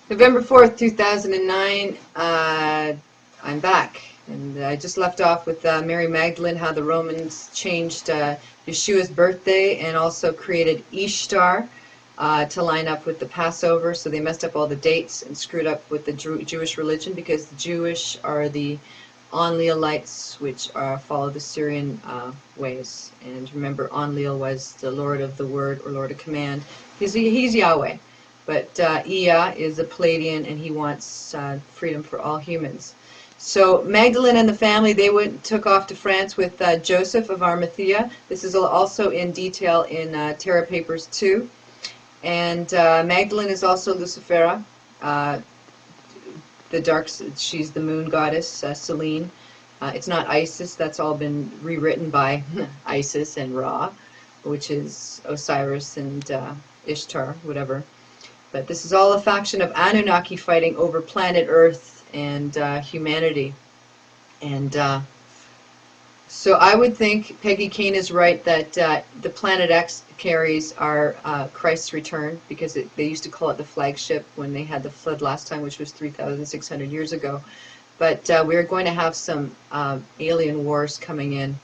November 4th, 2009, I'm back. And I just left off with Mary Magdalene, how the Romans changed Yeshua's birthday and also created Ishtar to line up with the Passover. So they messed up all the dates and screwed up with the Jewish religion, because the Jewish are the Enlilites, which follow the Syrian ways. And remember, Enlil was the Lord of the Word, or Lord of Command. He's Yahweh. But Ea is a Palladian, and he wants freedom for all humans. So Magdalene and the family, they took off to France with Joseph of Arimathea. This is also in detail in Terra Papers 2. And Magdalene is also Lucifera, she's the moon goddess, Selene. It's not Isis. That's all been rewritten by Isis and Ra, which is Osiris and Ishtar, whatever. But this is all a faction of Anunnaki fighting over planet Earth and humanity. And so I would think Peggy Kane is right that the Planet X carries our Christ's return, because they used to call it the flagship when they had the flood last time, which was 3,600 years ago. But we're going to have some alien wars coming in.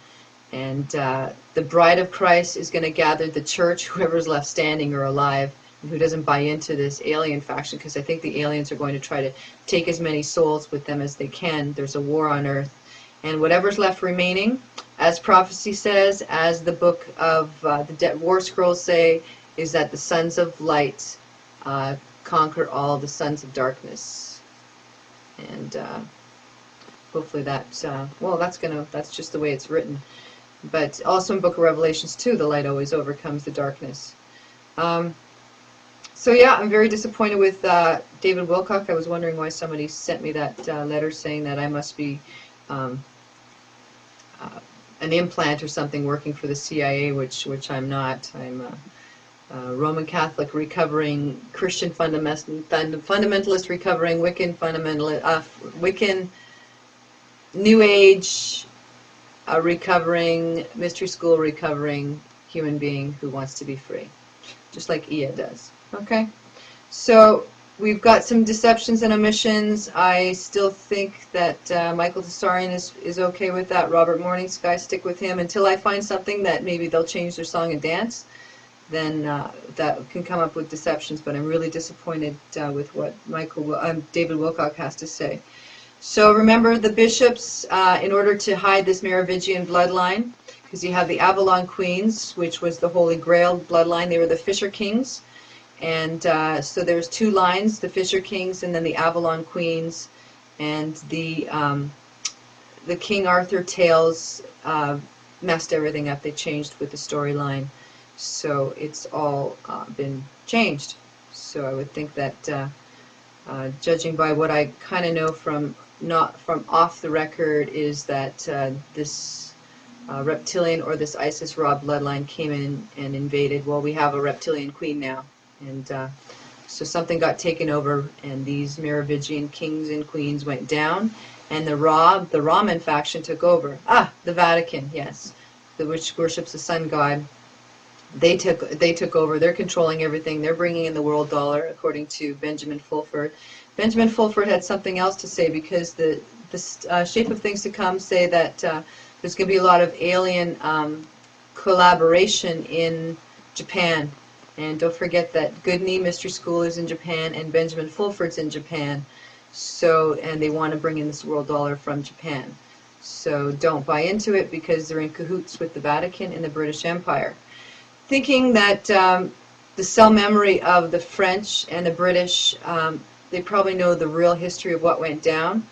And the bride of Christ is going to gather the church, whoever's left standing or alive, who doesn't buy into this alien faction, because I think the aliens are going to try to take as many souls with them as they can. There's a war on Earth. And whatever's left remaining, as prophecy says, as the book of the War Scrolls say, is that the sons of light conquer all the sons of darkness. And hopefully that's, well, that's just the way it's written. But also in Book of Revelations 2, the light always overcomes the darkness. So yeah, I'm very disappointed with David Wilcock. I was wondering why somebody sent me that letter saying that I must be an implant or something working for the CIA, which I'm not. I'm a Roman Catholic recovering Christian fundamentalist recovering Wiccan Wiccan New Age recovering mystery school recovering human being who wants to be free, just like Ea does. Okay, so we've got some deceptions and omissions. I still think that Michael Tessarian is okay with that. Robert Morningsky, stick with him until I find something that maybe they'll change their song and dance. Then that can come up with deceptions. But I'm really disappointed with what David Wilcock has to say. So remember the bishops, in order to hide this Merovingian bloodline, because you have the Avalon Queens, which was the Holy Grail bloodline. They were the Fisher Kings. And so there's two lines, the Fisher Kings and then the Avalon Queens. And the King Arthur tales messed everything up. They changed with the storyline. So it's all been changed. So I would think that judging by what I kind of know from off the record is that this reptilian or this Isis Ra bloodline came in and invaded. Well, we have a reptilian queen now. And so something got taken over, and these Merovingian kings and queens went down, and the Raman faction took over. The Vatican, yes, which worships the sun god. They took over. They're controlling everything. They're bringing in the world dollar, according to Benjamin Fulford. Benjamin Fulford had something else to say, because the shape of things to come say that there's going to be a lot of alien collaboration in Japan. And don't forget that Goodney Mystery School is in Japan, and Benjamin Fulford's in Japan. So, and they want to bring in this world dollar from Japan. So don't buy into it, because they're in cahoots with the Vatican and the British Empire. Thinking that the cell memory of the French and the British, they probably know the real history of what went down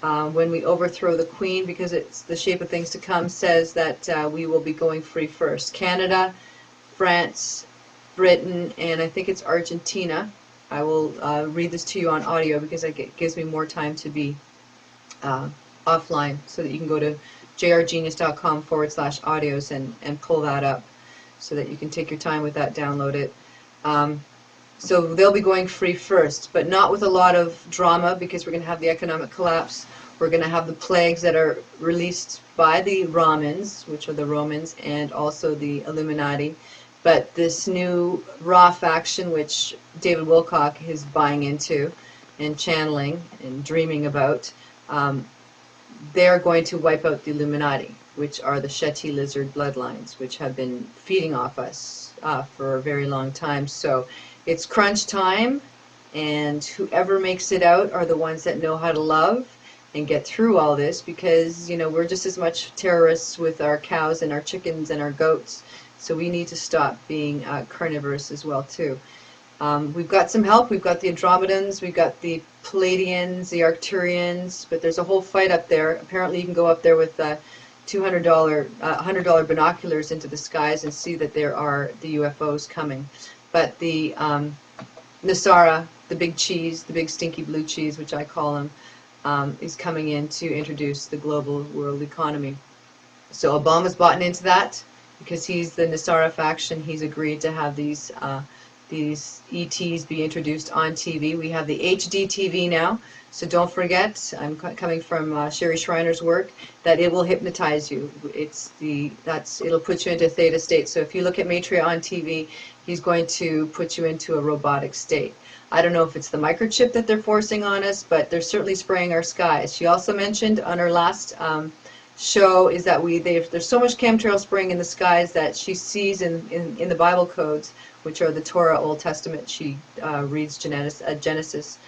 when we overthrow the Queen, because it's the shape of things to come says that we will be going free first. Canada, France, Britain, and I think it's Argentina. I will read this to you on audio, because it gives me more time to be offline, so that you can go to Jrgenius.com/audios and pull that up, so that you can take your time with that, download it. So they'll be going free first, but not with a lot of drama, because we're going to have the economic collapse. We're going to have the plagues that are released by the Ramans, which are the Romans, and also the Illuminati. But this new Ra faction, which David Wilcock is buying into, and channeling and dreaming about, they're going to wipe out the Illuminati, which are the Shetty lizard bloodlines, which have been feeding off us for a very long time. So it's crunch time, and whoever makes it out are the ones that know how to love and get through all this, because, you know, we're just as much terrorists with our cows and our chickens and our goats. So we need to stop being carnivorous as well too. We've got some help. We've got the Andromedans, we've got the Palladians, the Arcturians, but there's a whole fight up there. Apparently you can go up there with $100 binoculars into the skies and see that there are the UFOs coming. But the Nasara, the big cheese, the big stinky blue cheese, which I call him, is coming in to introduce the global world economy. So Obama's bought into that because he's the Nasara faction. He's agreed to have these ETs be introduced on TV. We have the HD TV now, so don't forget, I'm coming from Sherry Schreiner's work, that it will hypnotize you. It'll put you into theta state. So if you look at Maitreya on TV, he's going to put you into a robotic state. I don't know if it's the microchip that they're forcing on us, but they're certainly spraying our skies. She also mentioned on her last show is that there's so much chemtrail spraying in the skies that she sees in the Bible codes, which are the Torah, Old Testament. She reads Genesis,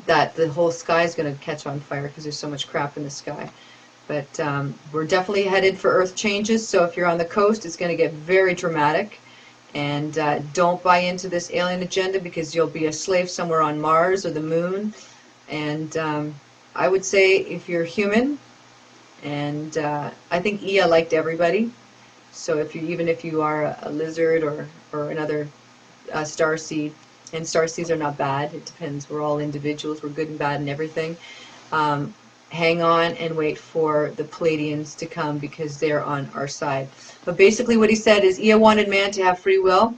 that the whole sky is going to catch on fire because there's so much crap in the sky. But we're definitely headed for Earth changes, so if you're on the coast, it's going to get very dramatic. And don't buy into this alien agenda, because you'll be a slave somewhere on Mars or the moon. And I would say if you're human, and I think Ea liked everybody. So even if you are a lizard or another starseed, and starseeds are not bad, it depends. We're all individuals. We're good and bad and everything. Hang on and wait for the Palladians to come, because they're on our side. But basically what he said is Ea wanted man to have free will,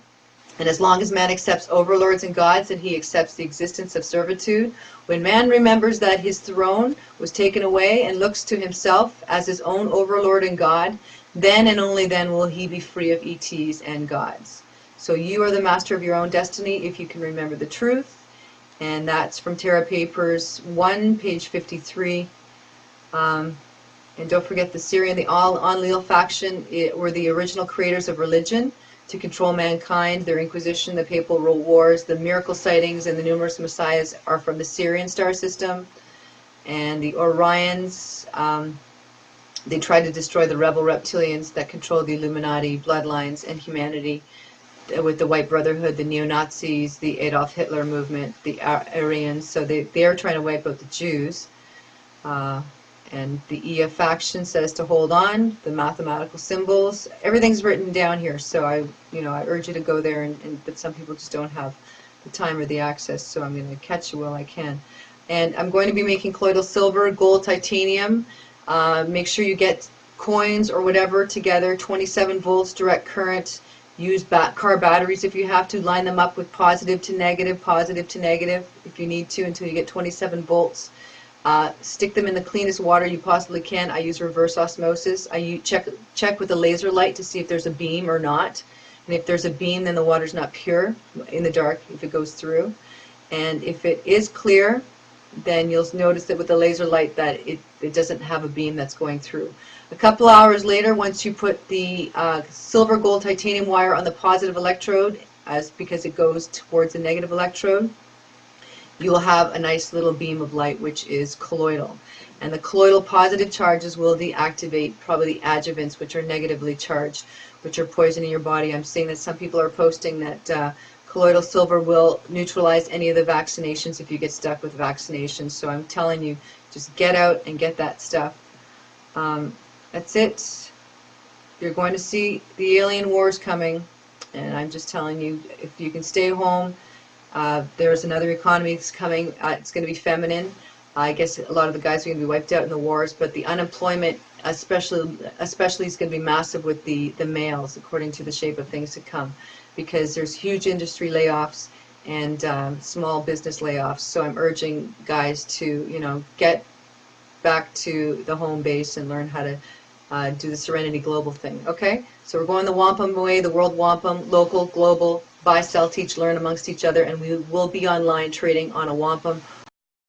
and as long as man accepts overlords and gods, and he accepts the existence of servitude, when man remembers that his throne was taken away and looks to himself as his own overlord and god, then and only then will he be free of ETs and gods. So you are the master of your own destiny if you can remember the truth. And that's from Terra Papers 1, page 53. And don't forget the Syrian, the Enlil faction were the original creators of religion to control mankind. Their Inquisition, the Papal Wars, the miracle sightings, and the numerous messiahs are from the Syrian star system. And the Orions, they tried to destroy the rebel reptilians that control the Illuminati bloodlines and humanity, with the White Brotherhood, the neo-Nazis, the Adolf Hitler movement, the Aryans. So they are trying to wipe out the Jews. And the Ea faction says to hold on, the mathematical symbols, everything's written down here. So I urge you to go there, but some people just don't have the time or the access, so I'm going to catch you while I can. And I'm going to be making colloidal silver, gold, titanium. Make sure you get coins or whatever together, 27 volts direct current. Use car batteries if you have to. Line them up with positive to negative if you need to, until you get 27 volts. Stick them in the cleanest water you possibly can. I use reverse osmosis. I check with a laser light to see if there's a beam or not. And if there's a beam, then the water's not pure in the dark if it goes through. And if it is clear, then you'll notice that with the laser light that it doesn't have a beam that's going through. A couple hours later, once you put the silver, gold, titanium wire on the positive electrode, because it goes towards the negative electrode, you will have a nice little beam of light, which is colloidal. And the colloidal positive charges will deactivate probably the adjuvants, which are negatively charged, which are poisoning your body. I'm seeing that some people are posting that colloidal silver will neutralize any of the vaccinations if you get stuck with vaccinations. So I'm telling you, just get out and get that stuff. That's it. You're going to see the alien wars coming, and I'm just telling you, if you can stay home, there's another economy that's coming. It's going to be feminine. I guess a lot of the guys are going to be wiped out in the wars, but the unemployment especially is going to be massive with the males, according to the shape of things to come, because there's huge industry layoffs and small business layoffs. So I'm urging guys to get back to the home base and learn how to do the Serenity Global thing. Okay, so we're going the WAMPUM way, the world WAMPUM, local, global, buy, sell, teach, learn amongst each other, and we will be online trading on a wampum